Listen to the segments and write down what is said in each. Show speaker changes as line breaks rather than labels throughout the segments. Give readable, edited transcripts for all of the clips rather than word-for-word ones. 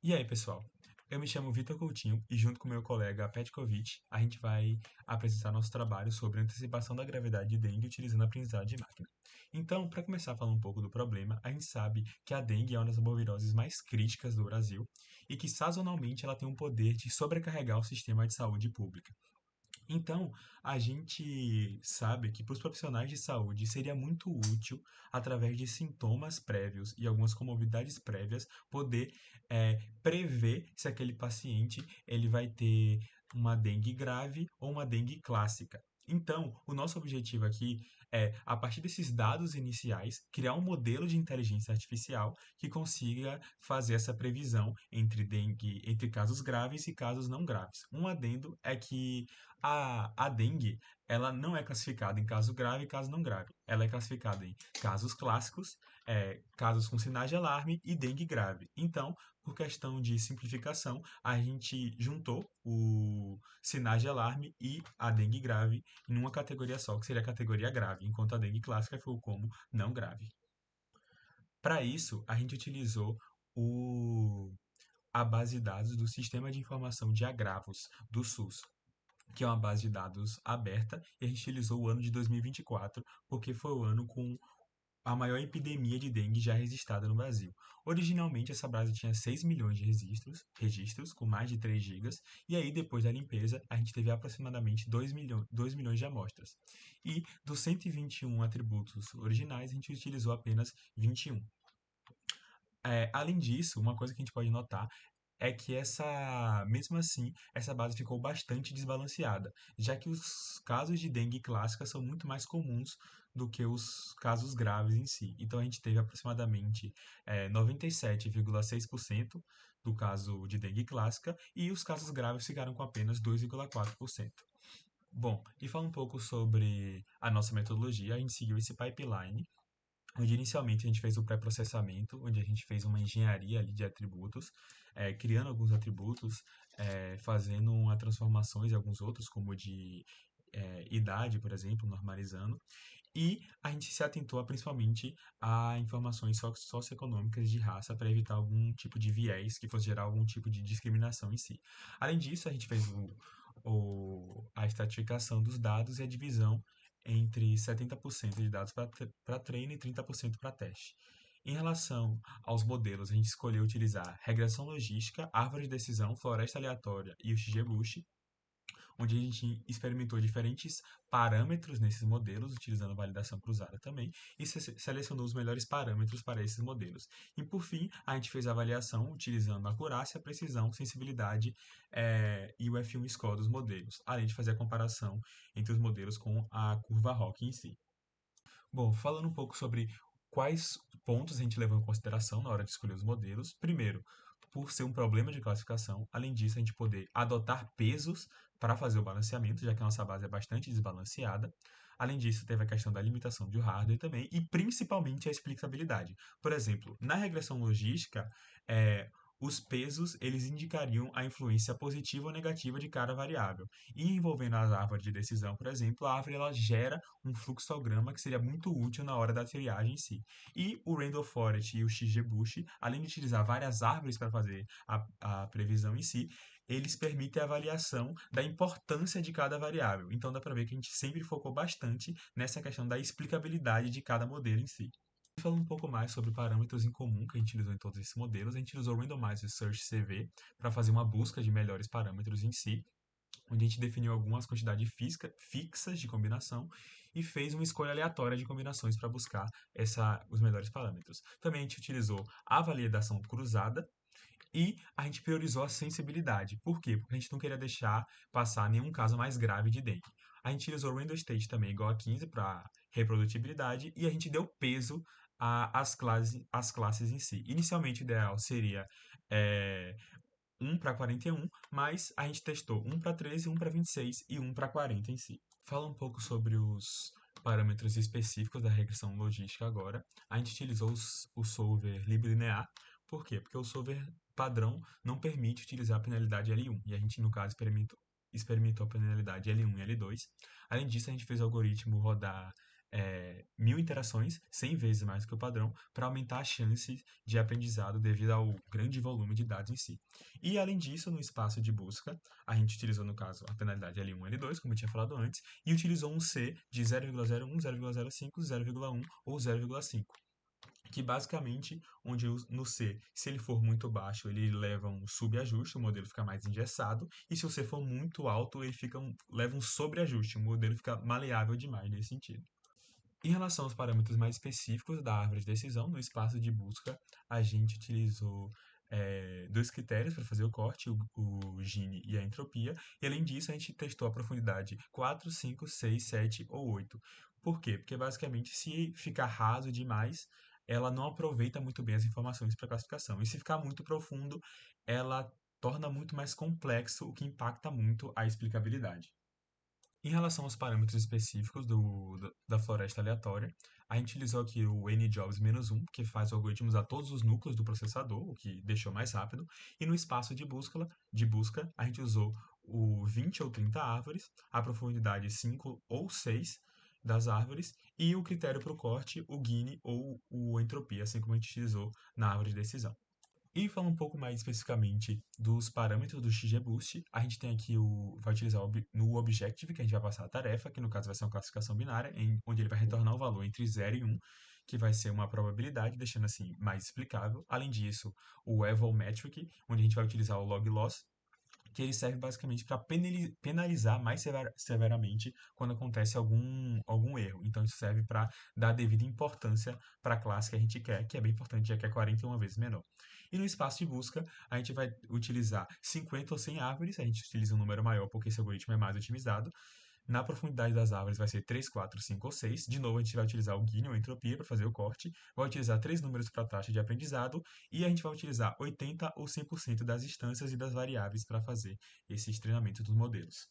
E aí, pessoal? Eu me chamo Vitor Coutinho e, junto com meu colega Petkovic, a gente vai apresentar nosso trabalho sobre antecipação da gravidade de dengue utilizando a aprendizagem de máquina. Então, para começar a falar um pouco do problema, a gente sabe que a dengue é uma das arboviroses mais críticas do Brasil e que, sazonalmente, ela tem o poder de sobrecarregar o sistema de saúde pública. Então, a gente sabe que para os profissionais de saúde seria muito útil, através de sintomas prévios e algumas comorbidades prévias, poder prever se aquele paciente ele vai ter uma dengue grave ou uma dengue clássica. Então, o nosso objetivo aqui é, a partir desses dados iniciais, criar um modelo de inteligência artificial que consiga fazer essa previsão entre dengue, entre casos graves e casos não graves. Um adendo é que a dengue, ela não é classificada em caso grave e caso não grave. Ela é classificada em casos clássicos, casos com sinais de alarme e dengue grave. Então, por questão de simplificação, a gente juntou o sinais de alarme e a dengue grave em uma categoria só, que seria a categoria grave, enquanto a dengue clássica ficou como não grave. Para isso, a gente utilizou o, a base de dados do Sistema de Informação de Agravos do SUS, que é uma base de dados aberta, e a gente utilizou o ano de 2024, porque foi o ano com a maior epidemia de dengue já registrada no Brasil. Originalmente, essa base tinha 6 milhões de registros com mais de 3 gigas, e aí, depois da limpeza, a gente teve aproximadamente 2 milhões de amostras. E dos 121 atributos originais, a gente utilizou apenas 21. Além disso, uma coisa que a gente pode notar é que mesmo assim, essa base ficou bastante desbalanceada, já que os casos de dengue clássica são muito mais comuns do que os casos graves em si. Então a gente teve aproximadamente 97,6% do caso de dengue clássica e os casos graves ficaram com apenas 2,4%. Bom, e fala um pouco sobre a nossa metodologia. A gente seguiu esse pipeline onde inicialmente a gente fez o pré-processamento, onde a gente fez uma engenharia ali de atributos, criando alguns atributos, fazendo uma transformações em alguns outros, como de idade, por exemplo, normalizando. E a gente se atentou principalmente a informações socioeconômicas de raça para evitar algum tipo de viés que fosse gerar algum tipo de discriminação em si. Além disso, a gente fez a estratificação dos dados e a divisão entre 70% de dados para treino e 30% para teste. Em relação aos modelos, a gente escolheu utilizar regressão logística, árvore de decisão, floresta aleatória e o XGBoost, onde a gente experimentou diferentes parâmetros nesses modelos, utilizando validação cruzada também, e selecionou os melhores parâmetros para esses modelos. E, por fim, a gente fez a avaliação utilizando a acurácia, precisão, sensibilidade e o F1 score dos modelos, além de fazer a comparação entre os modelos com a curva ROC em si. Bom, falando um pouco sobre quais pontos a gente levou em consideração na hora de escolher os modelos. Primeiro, por ser um problema de classificação, além disso, a gente poder adotar pesos para fazer o balanceamento, já que a nossa base é bastante desbalanceada. Além disso, teve a questão da limitação do hardware também, e principalmente a explicabilidade. Por exemplo, na regressão logística, é, os pesos eles indicariam a influência positiva ou negativa de cada variável. E envolvendo as árvores de decisão, por exemplo, a árvore ela gera um fluxograma que seria muito útil na hora da triagem em si. E o Randall Forest e o XGBoost, além de utilizar várias árvores para fazer a previsão em si, eles permitem a avaliação da importância de cada variável. Então dá para ver que a gente sempre focou bastante nessa questão da explicabilidade de cada modelo em si. Falando um pouco mais sobre parâmetros em comum que a gente utilizou em todos esses modelos, a gente usou o Randomizer Search CV para fazer uma busca de melhores parâmetros em si, onde a gente definiu algumas quantidades fixas de combinação e fez uma escolha aleatória de combinações para buscar os melhores parâmetros. Também a gente utilizou a validação cruzada e a gente priorizou a sensibilidade. Por quê? Porque a gente não queria deixar passar nenhum caso mais grave de dengue. A gente utilizou o random state também igual a 15 para reprodutibilidade e a gente deu peso às classes em si. Inicialmente o ideal seria é, 1 para 41, mas a gente testou 1 para 13, 1 para 26 e 1 para 40 em si. Fala um pouco sobre os parâmetros específicos da regressão logística agora. A gente utilizou o solver liblinear. Por quê? Porque o solver padrão não permite utilizar a penalidade L1, e a gente, no caso, experimentou a penalidade L1 e L2. Além disso, a gente fez o algoritmo rodar 1000 interações, 100 vezes mais do que o padrão, para aumentar a chance de aprendizado devido ao grande volume de dados em si. E, além disso, no espaço de busca, a gente utilizou, no caso, a penalidade L1 e L2, como eu tinha falado antes, e utilizou um C de 0,01, 0,05, 0,1 ou 0,5. Que basicamente, no C, se ele for muito baixo, ele leva um subajuste, o modelo fica mais engessado, e se o C for muito alto, ele leva um sobreajuste, o modelo fica maleável demais nesse sentido. Em relação aos parâmetros mais específicos da árvore de decisão, no espaço de busca, a gente utilizou dois critérios para fazer o corte, o Gini e a entropia, e além disso a gente testou a profundidade 4, 5, 6, 7 ou 8. Por quê? Porque basicamente se ficar raso demais, ela não aproveita muito bem as informações para classificação. E se ficar muito profundo, ela torna muito mais complexo, o que impacta muito a explicabilidade. Em relação aos parâmetros específicos da floresta aleatória, a gente utilizou aqui o njobs-1, que faz o algoritmo usar todos os núcleos do processador, o que deixou mais rápido, e no espaço de busca a gente usou o 20 ou 30 árvores, a profundidade 5 ou 6 das árvores, e o critério para o corte, o Gini ou o entropia, assim como a gente utilizou na árvore de decisão. E falando um pouco mais especificamente dos parâmetros do XGBoost, a gente tem aqui vai utilizar no Objective, que a gente vai passar a tarefa, que no caso vai ser uma classificação binária, onde ele vai retornar o valor entre 0 e 1, que vai ser uma probabilidade, deixando assim mais explicável. Além disso, o Evolmetric, onde a gente vai utilizar o log loss, que ele serve basicamente para penalizar mais severamente quando acontece algum erro. Então, isso serve para dar a devida importância para a classe que a gente quer, que é bem importante, já que é 41 vezes menor. E no espaço de busca, a gente vai utilizar 50 ou 100 árvores, a gente utiliza um número maior porque esse algoritmo é mais otimizado. Na profundidade das árvores vai ser 3, 4, 5 ou 6. De novo, a gente vai utilizar o Gini ou entropia para fazer o corte. Vai utilizar 3 números para a taxa de aprendizado. E a gente vai utilizar 80 ou 100% das instâncias e das variáveis para fazer esses treinamentos dos modelos.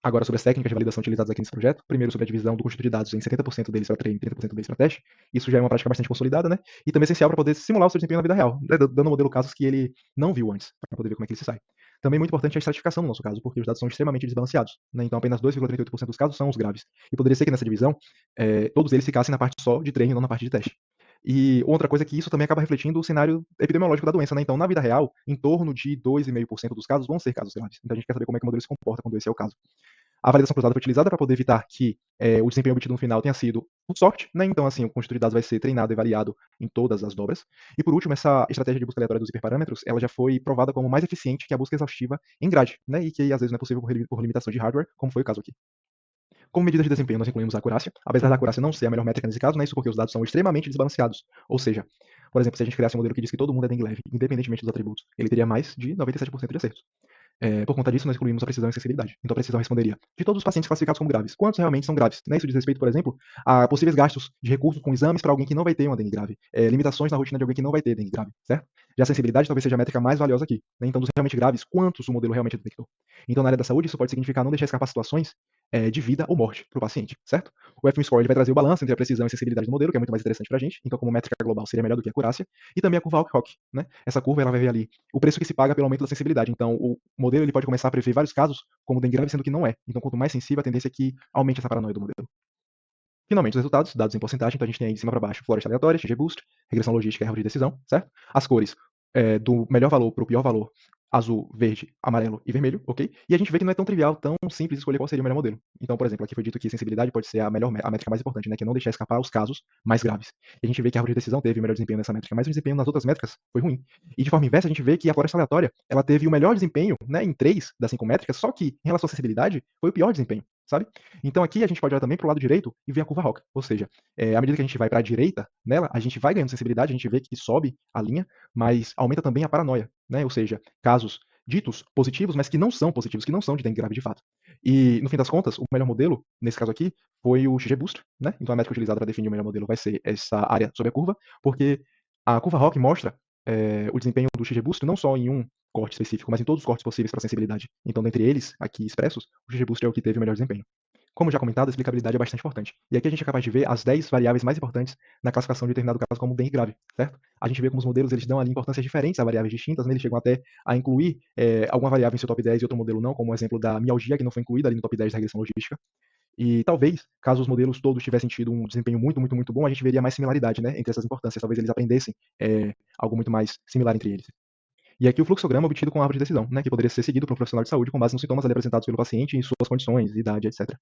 Agora, sobre as técnicas de validação utilizadas aqui nesse projeto, primeiro sobre a divisão do conjunto de dados em 70% deles para treino e 30% deles para teste. Isso já é uma prática bastante consolidada, né? E também essencial para poder simular o seu desempenho na vida real, né? Dando ao modelo casos que ele não viu antes, para poder ver como é que ele se sai. Também muito importante a estratificação no nosso caso, porque os dados são extremamente desbalanceados, né? Então apenas 2,38% dos casos são os graves. E poderia ser que nessa divisão, todos eles ficassem na parte só de treino e não na parte de teste. E outra coisa é que isso também acaba refletindo o cenário epidemiológico da doença, né? Então, na vida real, em torno de 2,5% dos casos vão ser casos graves. Então, a gente quer saber como é que o modelo se comporta quando esse é o caso. A validação cruzada foi utilizada para poder evitar que o desempenho obtido no final tenha sido por sorte, né? Então, assim, o conjunto de dados vai ser treinado e avaliado em todas as dobras. E, por último, essa estratégia de busca aleatória dos hiperparâmetros, ela já foi provada como mais eficiente que a busca exaustiva em grade, né? E que, às vezes, não é possível por limitação de hardware, como foi o caso aqui. Como medidas de desempenho, nós incluímos a acurácia, apesar da acurácia não ser a melhor métrica nesse caso, né? Isso porque os dados são extremamente desbalanceados. Ou seja, por exemplo, se a gente criasse um modelo que diz que todo mundo é dengue leve, independentemente dos atributos, ele teria mais de 97% de acertos. Por conta disso, nós incluímos a precisão e sensibilidade. Então, a precisão responderia: de todos os pacientes classificados como graves, quantos realmente são graves? Né? Isso diz respeito, por exemplo, a possíveis gastos de recursos com exames para alguém que não vai ter uma dengue grave, limitações na rotina de alguém que não vai ter dengue grave, certo? Já a sensibilidade talvez seja a métrica mais valiosa aqui. Né? Então, dos realmente graves, quantos o modelo realmente detectou? Então, na área da saúde, isso pode significar não deixar escapar situações de vida ou morte para o paciente, certo? O FM Score ele vai trazer o balanço entre a precisão e a sensibilidade do modelo, que é muito mais interessante para a gente. Então, como métrica global, seria melhor do que a acurácia. E também a curva Alk-Hock, né? Essa curva ela vai ver ali o preço que se paga pelo aumento da sensibilidade. Então, o modelo ele pode começar a prever vários casos como dengue grave, sendo que não é. Então, quanto mais sensível, a tendência é que aumente essa paranoia do modelo. Finalmente, os resultados, dados em porcentagem. Então, a gente tem aí de cima para baixo floresta aleatória, XGBoost, regressão logística e árvore de decisão, certo? As cores do melhor valor para o pior valor, azul, verde, amarelo e vermelho, ok? E a gente vê que não é tão trivial, tão simples escolher qual seria o melhor modelo. Então, por exemplo, aqui foi dito que sensibilidade pode ser a métrica mais importante, né? Que é não deixar escapar os casos mais graves. E a gente vê que a árvore de decisão teve o melhor desempenho nessa métrica, mas o desempenho nas outras métricas foi ruim. E de forma inversa, a gente vê que a floresta aleatória, ela teve o melhor desempenho, né? Em 3 das 5 métricas, só que em relação à sensibilidade, foi o pior desempenho, sabe? Então aqui a gente pode olhar também para o lado direito e ver a curva Rock, ou seja, à medida que a gente vai para a direita nela, a gente vai ganhando sensibilidade, a gente vê que sobe a linha, mas aumenta também a paranoia, né? Ou seja, casos ditos positivos, mas que não são positivos, que não são de dengue grave de fato. E no fim das contas, o melhor modelo, nesse caso aqui, foi o XGBoost, né? Então a métrica utilizada para definir o melhor modelo vai ser essa área sobre a curva, porque a curva Rock mostra o desempenho do XGBoost não só em um corte específico, mas em todos os cortes possíveis para sensibilidade. Então, dentre eles, aqui expressos, o XGBoost é o que teve o melhor desempenho. Como já comentado, a explicabilidade é bastante importante. E aqui a gente é capaz de ver as 10 variáveis mais importantes na classificação de determinado caso como dengue grave, certo? A gente vê como os modelos eles dão ali importâncias diferentes a variáveis distintas, né? Eles chegam até a incluir alguma variável em seu top 10 e outro modelo não, como o exemplo da mialgia, que não foi incluída ali no top 10 da regressão logística. E talvez, caso os modelos todos tivessem tido um desempenho muito, muito, muito bom, a gente veria mais similaridade, né, entre essas importâncias. Talvez eles aprendessem algo muito mais similar entre eles. E aqui o fluxograma obtido com a árvore de decisão, né, que poderia ser seguido por um profissional de saúde com base nos sintomas ali apresentados pelo paciente e em suas condições, idade, etc.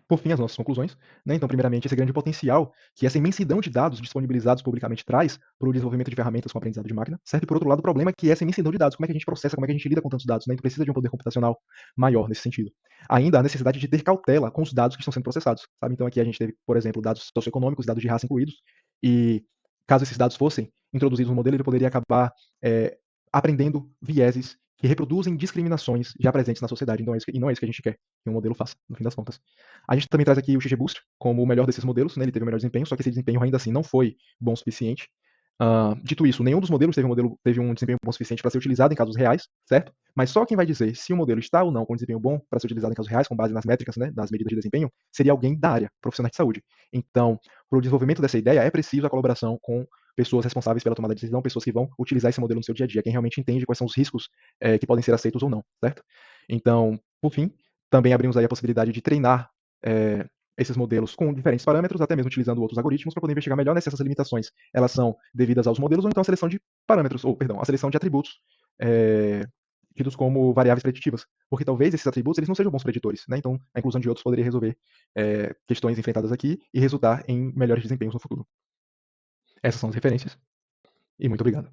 Por fim, as nossas conclusões. Né? Então, primeiramente, esse grande potencial que essa imensidão de dados disponibilizados publicamente traz para o desenvolvimento de ferramentas com aprendizado de máquina, certo? E, por outro lado, o problema é que essa imensidão de dados, como é que a gente processa, como é que a gente lida com tantos dados, né? Então, precisa de um poder computacional maior nesse sentido. Ainda a necessidade de ter cautela com os dados que estão sendo processados, sabe? Então, aqui a gente teve, por exemplo, dados socioeconômicos, dados de raça incluídos, e caso esses dados fossem introduzidos no modelo, ele poderia acabar aprendendo vieses que reproduzem discriminações já presentes na sociedade. Então, e não é isso que a gente quer que um modelo faça, no fim das contas. A gente também traz aqui o XGBoost como o melhor desses modelos, né? Ele teve o melhor desempenho, só que esse desempenho ainda assim não foi bom o suficiente. Dito isso, nenhum dos modelos teve um desempenho bom o suficiente para ser utilizado em casos reais, certo? Mas só quem vai dizer se o modelo está ou não com desempenho bom para ser utilizado em casos reais, com base nas métricas, né, das medidas de desempenho, seria alguém da área, profissionais de saúde. Então, para o desenvolvimento dessa ideia, é preciso a colaboração com pessoas responsáveis pela tomada de decisão, pessoas que vão utilizar esse modelo no seu dia a dia, quem realmente entende quais são os riscos que podem ser aceitos ou não, certo? Então, por fim, também abrimos aí a possibilidade de treinar esses modelos com diferentes parâmetros, até mesmo utilizando outros algoritmos, para poder investigar melhor se essas limitações elas são devidas aos modelos ou então a seleção de parâmetros, ou perdão, a seleção de atributos tidos como variáveis preditivas, porque talvez esses atributos eles não sejam bons preditores, né? Então a inclusão de outros poderia resolver questões enfrentadas aqui e resultar em melhores desempenhos no futuro. Essas são as referências e muito obrigado.